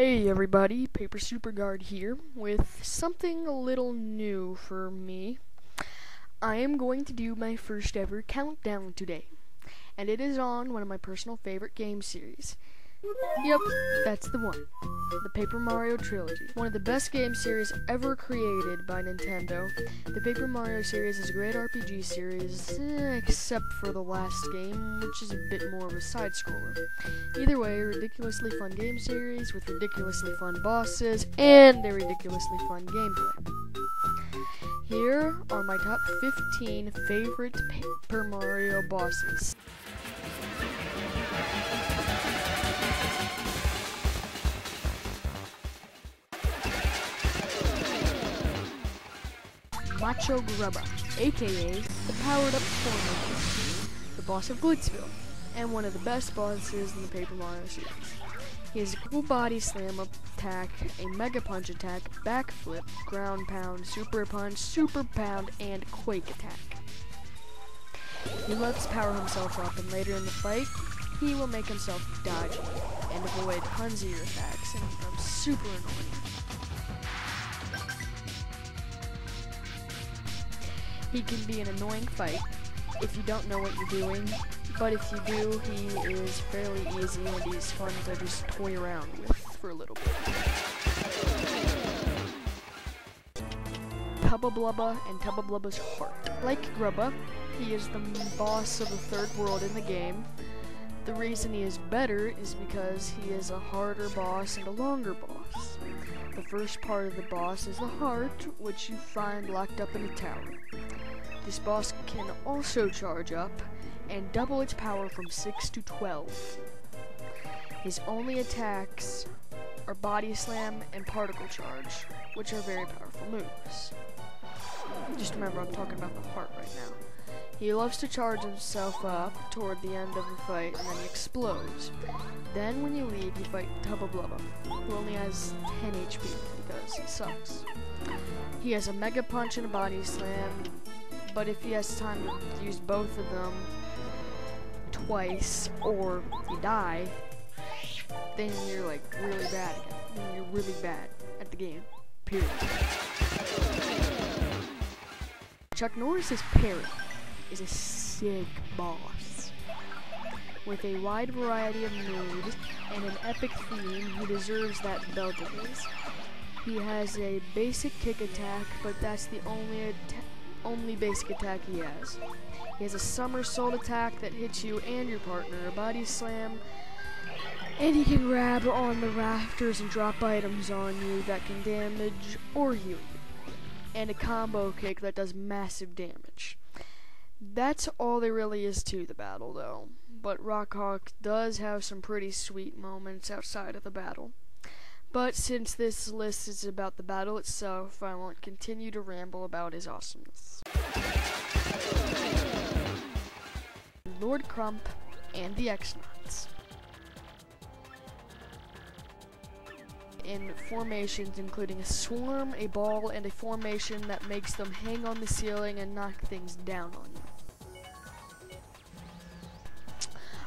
Hey everybody, Paper Super Guard here with something a little new for me. I am going to do my first ever countdown today, and it is on one of my personal favorite game series. Yep, that's the one. The Paper Mario Trilogy. One of the best game series ever created by Nintendo. The Paper Mario series is a great RPG series, except for the last game, which is a bit more of a side-scroller. Either way, a ridiculously fun game series with ridiculously fun bosses and a ridiculously fun gameplay. Here are my top 15 favorite Paper Mario bosses. Macho Grubba, aka the powered-up Foreman, the boss of Glitzville, and one of the best bosses in the Paper Mario series. He has a cool body slam attack, a mega punch attack, backflip, ground pound, super punch, super pound, and quake attack. He loves to power himself up, and later in the fight, he will make himself dodge and avoid tons of your attacks, and becomes super annoying. He can be an annoying fight if you don't know what you're doing, but if you do, he is fairly easy and he's fun to just toy around with for a little bit. Tubba Blubba and Tubba Blubba's Heart. Like Grubba, he is the boss of the third world in the game. The reason he is better is because he is a harder boss and a longer boss. The first part of the boss is the heart, which you find locked up in a tower. This boss can also charge up and double its power from 6 to 12. His only attacks are Body Slam and Particle Charge, which are very powerful moves. Just remember, I'm talking about the heart right now. He loves to charge himself up toward the end of the fight, and then he explodes. Then when you leave, you fight Tubba Blubba, who only has 10 HP because he sucks. He has a Mega Punch and a Body Slam, but if he has time to use both of them twice, or you die, then you're like really bad again. Then you're really bad at the game. Period. Chuck Norris's Parrot is a sick boss. With a wide variety of moves and an epic theme, he deserves that belt of his. He has a basic kick attack, but that's the only basic attack he has. He has a somersault attack that hits you and your partner, a body slam, and he can grab on the rafters and drop items on you that can damage or heal you, and a combo kick that does massive damage. That's all there really is to the battle though, but Rockhawk does have some pretty sweet moments outside of the battle. But since this list is about the battle itself, I won't continue to ramble about his awesomeness. Lord Crump and the X-Nauts. In formations including a swarm, a ball, and a formation that makes them hang on the ceiling and knock things down on you.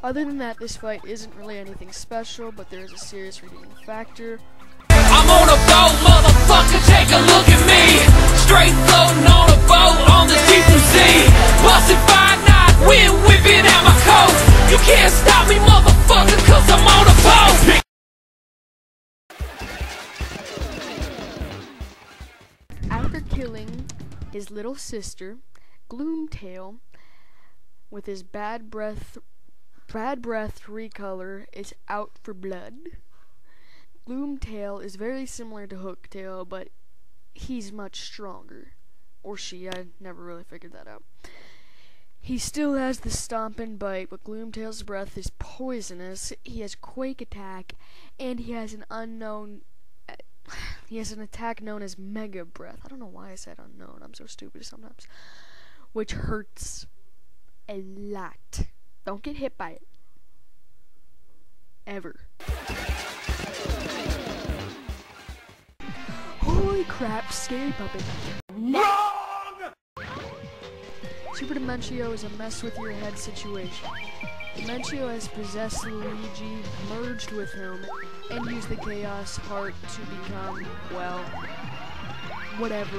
Other than that, this fight isn't really anything special, but there is a serious redeeming factor. I'm on a boat, motherfucker, take a look at me. Straight floating on a boat on the deep blue sea. Busted by night, wind whipping at my coat. You can't stop me, motherfucker, cause I'm on a boat. After killing his little sister, Gloomtail, with his bad breath recolor, is out for blood. Gloomtail is very similar to Hooktail, but he's much stronger. Or she, I never really figured that out. He still has the stomp and bite, but Gloomtail's breath is poisonous. He has Quake attack, and he has an attack known as Mega Breath. I don't know why I said unknown. I'm so stupid sometimes. Which hurts a lot. Don't get hit by it. Ever. Holy crap, Scary Puppet. Wrong! Super Dimentio is a mess with your head situation. Dimentio has possessed Luigi, merged with him, and use the Chaos Heart to become, well, whatever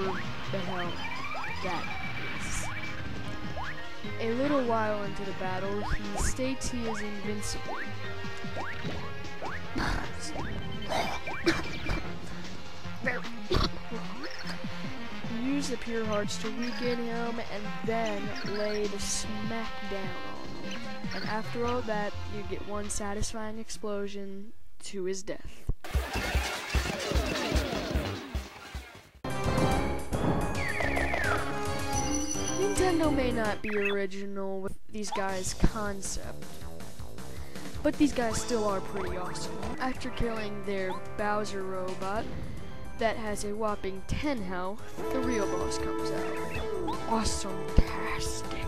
the hell that is. A little while into the battle, he states he is invincible. Use the pure hearts to weaken him and then lay the smack down on him. And after all that, you get one satisfying explosion to his death. Nintendo may not be original with these guys' concept, but these guys still are pretty awesome. After killing their Bowser robot that has a whopping 10 health, the real boss comes out. Awesome-tastic.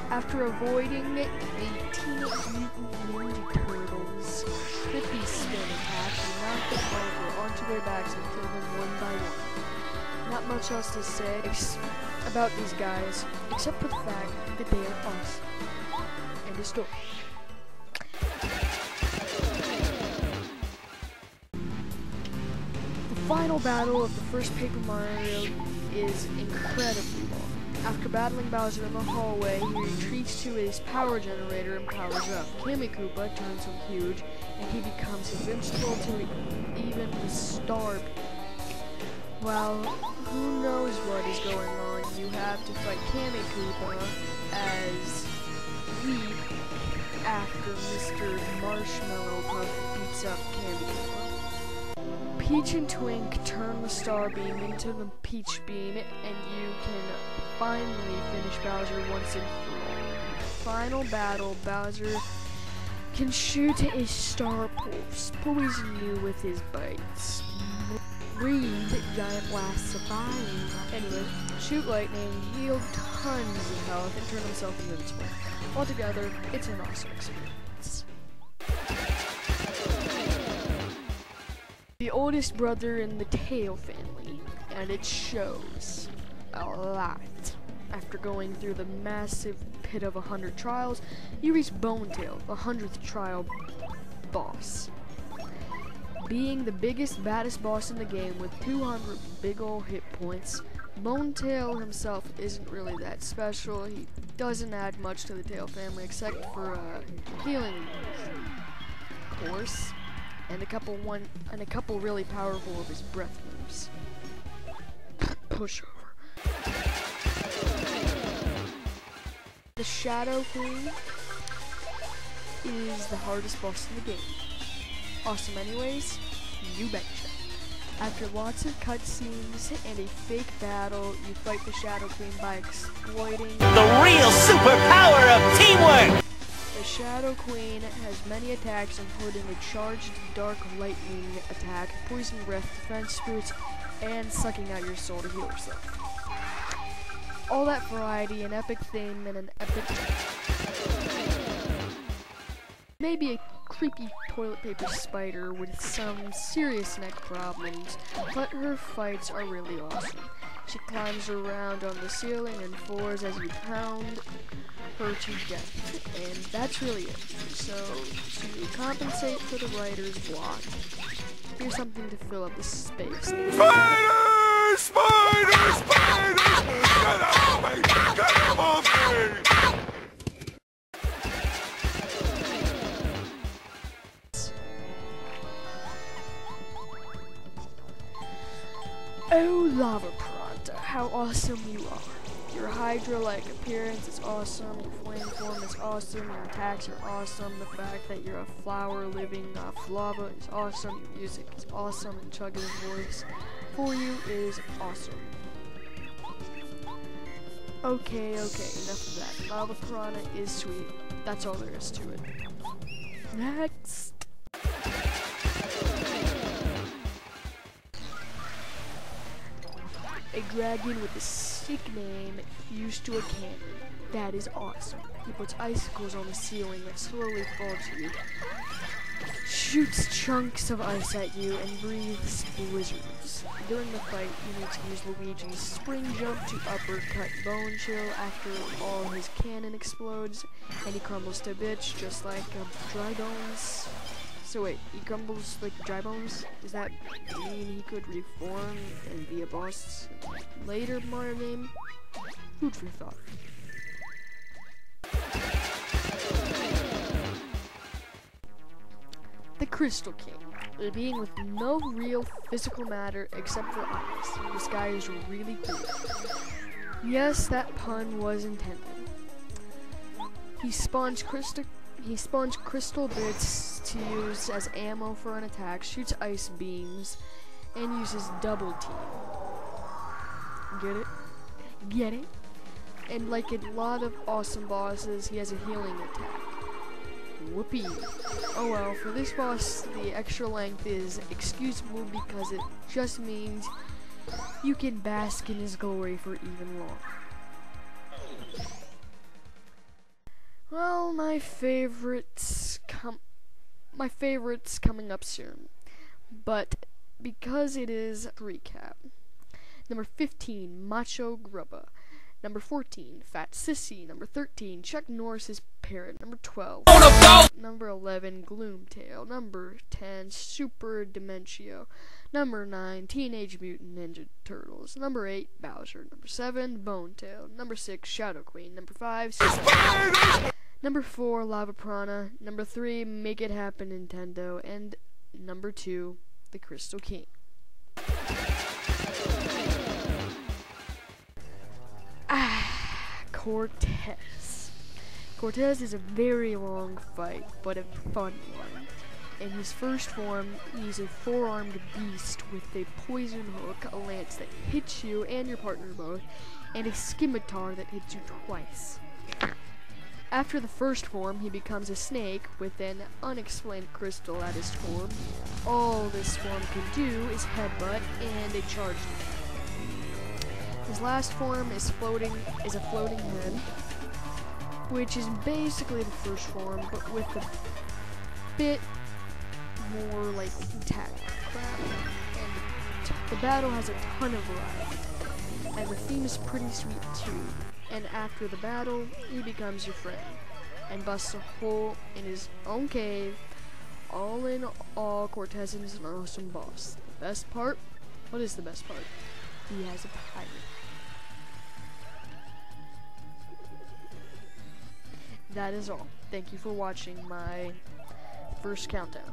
After avoiding the Teenage Mutant Ninja Turtles' trippy spin attack, you knock them over onto their backs and kill them one by one. Not much else to say about these guys, except for the fact that they are awesome. End of story. The final battle of the first Paper Mario is incredibly long. After battling Bowser in the hallway, he retreats to his power generator and powers up. Kammy Koopa turns him huge, and he becomes invincible to even the Star Beam. Well, who knows what is going on? You have to fight Kammy Koopa as weak after Mr. Marshmallow Puff beats up Kammy Koopa. Peach and Twink turn the Star Beam into the Peach Beam, and you can finally finish Bowser once and for all. Final battle, Bowser can shoot a star pulse, poison you with his bites. Breathe giant blasts of fire. Anyway, shoot lightning, heal tons of health, and turn himself invincible. Altogether, it's an awesome experience. The oldest brother in the Tail family, and it shows a lot. After going through the massive pit of 100 trials, you reach Bonetail, the 100th trial boss. Being the biggest, baddest boss in the game with 200 big ol' hit points, Bonetail himself isn't really that special. He doesn't add much to the Tail family except for healing, of course, and a couple really powerful of his breath moves. Push over. The Shadow Queen is the hardest boss in the game. Awesome anyways? You betcha. After lots of cutscenes and a fake battle, you fight the Shadow Queen by exploiting The real superpower of teamwork! The Shadow Queen has many attacks including a charged dark lightning attack, poison breath, defense boots, and sucking out your soul to heal yourself. All that variety, an epic theme, and an epic... Maybe a creepy toilet paper spider with some serious neck problems, but her fights are really awesome. She climbs around on the ceiling and floors as you pound her to death, and that's really it. So, to compensate for the writer's block, here's something to fill up the space. Spiders! Spiders! Spiders! Get off me! Get off me! Oh, Lava Piranha, how awesome you are. Your Hydra-like appearance is awesome, your flame form is awesome, your attacks are awesome, the fact that you're a flower living off lava is awesome, your music is awesome, and Chugg's voice for you is awesome. Okay, enough of that. Lava Piranha is sweet. That's all there is to it. Next! A dragon with a sick name fused to a cannon. That is awesome. He puts icicles on the ceiling that slowly fall to you, shoots chunks of ice at you, and breathes blizzards. During the fight, you need to use Luigi's spring jump to uppercut Bone Chill after all his cannon explodes, and he crumbles to bitch just like a dry bones. So wait, he crumbles like dry bones? Does that mean he could reform and be a boss later Mario game? Food for thought. The Crystal King. A being with no real physical matter except for eyes. This guy is really cool. Yes, that pun was intended. He spawns crystal bits to use as ammo for an attack, shoots ice beams, and uses double team. Get it? Get it? And like a lot of awesome bosses, he has a healing attack. Whoopee. Oh well, for this boss, the extra length is excusable because it just means you can bask in his glory for even longer. Well, my favorites coming up soon, but because it is a recap. Number 15, Macho Grubba. Number 14, Fat Sissy. Number 13, Chuck Norris's Parrot. Number 12, Number 11, Gloomtail. Number 10, Super Dementio. Number 9, Teenage Mutant Ninja Turtles. Number 8, Bowser. Number 7, Bonetail. Number 6, Shadow Queen. Number 5, Sissy. Number 4, Lava Piranha. Number 3, Make It Happen Nintendo. And number 2, the Crystal King. Cortez. Cortez is a very long fight, but a fun one. In his first form, he's a four-armed beast with a poison hook, a lance that hits you and your partner both, and a scimitar that hits you twice. After the first form, he becomes a snake with an unexplained crystal at his form. All this form can do is headbutt and a charge attack. His last form is a floating head, which is basically the first form, but with a bit more like attack crap. And the battle has a ton of variety, and the theme is pretty sweet too. And after the battle, he becomes your friend and busts a hole in his own cave. All in all, Cortez is an awesome boss. The best part? What is the best part? He has a pirate. That is all. Thank you for watching my first countdown.